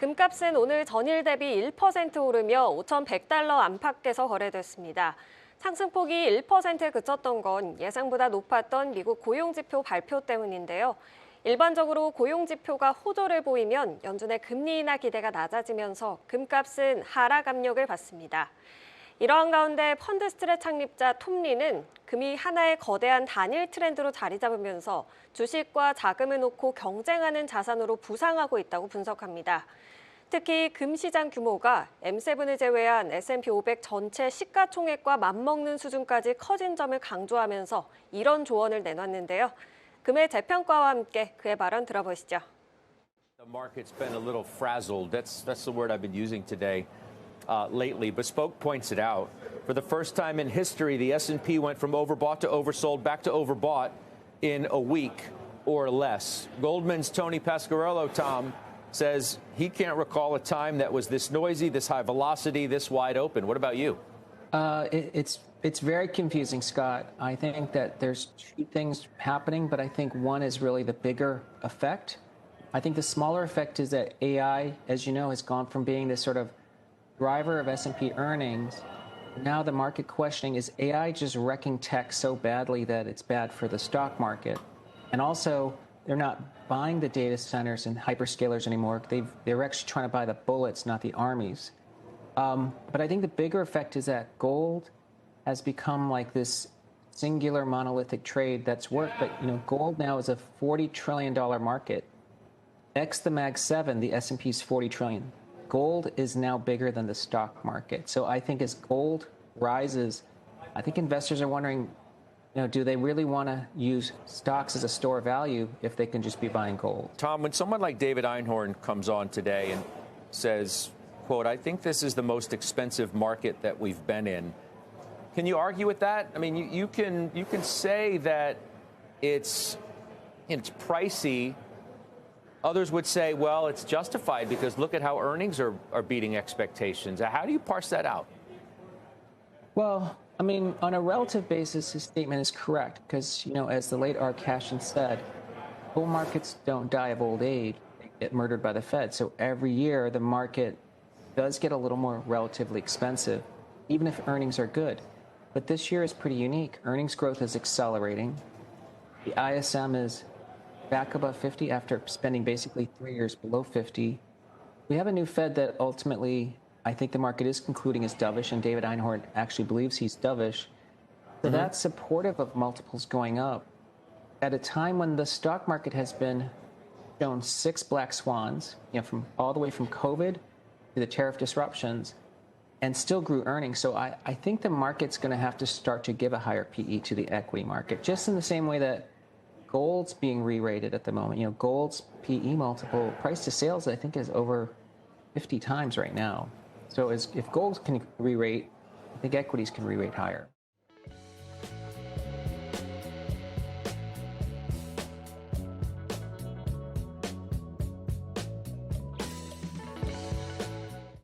금값은 오늘 전일 대비 1% 오르며 5,100달러 안팎에서 거래됐습니다. 상승폭이 1%에 그쳤던 건 예상보다 높았던 미국 고용지표 발표 때문인데요. 일반적으로 고용지표가 호조를 보이면 연준의 금리 인하 기대가 낮아지면서 금값은 하락 압력을 받습니다. 이러한 가운데 펀드스트랫 창립자 톰리는 금이 하나의 거대한 단일 트렌드로 자리 잡으면서 주식과 자금을 놓고 경쟁하는 자산으로 부상하고 있다고 분석합니다. 특히 금 시장 규모가 M7을 제외한 S&P 500 전체 시가총액과 맞먹는 수준까지 커진 점을 강조하면서 이런 조언을 내놨는데요. 금의 재평가와 함께 그의 발언 들어보시죠. The market's been a little frazzled. That's the word I've been using today. Lately, Bespoke points it out. For the first time in history, the S&P went from overbought to oversold back to overbought in a week or less. Goldman's Tony Pasquarello, Tom, says he can't recall a time that was this noisy, this high velocity, this wide open. What about you? It's very confusing, Scott. I think that there's two things happening, but I think one is really the bigger effect. I think the smaller effect is that AI, as you know, has gone from being this sort of driver of S&P earnings. Now the market questioning, is AI just wrecking tech so badly that it's bad for the stock market? And also, they're not buying the data centers and hyperscalers anymore. They're actually trying to buy the bullets, not the armies. But I think the bigger effect is that gold has become like this singular monolithic trade that's worked. But gold now is a $40 trillion market. X the Mag 7, the S&P's $40 trillion. Gold is now bigger than the stock market. So I think as gold rises, I think investors are wondering, do they really want to use stocks as a store of value if they can just be buying gold? Tom, when someone like David Einhorn comes on today and says, quote, I think this is the most expensive market that we've been in, can you argue with that? I mean, you can say that it's pricey. Others would say, well, it's justified because look at how earnings are beating expectations. How do you parse that out? Well, I mean, on a relative basis, his statement is correct because, as the late Art Cashin said, bull markets don't die of old age. They get murdered by the Fed. So every year, the market does get a little more relatively expensive, even if earnings are good. But this year is pretty unique. Earnings growth is accelerating. The ISM is back above 50 after spending basically 3 years below 50. We have a new Fed that ultimately I think the market is concluding is dovish, and David Einhorn actually believes he's dovish. So that's supportive of multiples going up at a time when the stock market has been shown 6 black swans, from all the way from COVID to the tariff disruptions, and still grew earnings. So I think the market's going to have to start to give a higher PE to the equity market, just in the same way that gold's being re-rated at the moment. Gold's PE multiple, price to sales, I think is over 50 times right now. So if gold can re-rate, I think equities can re-rate higher.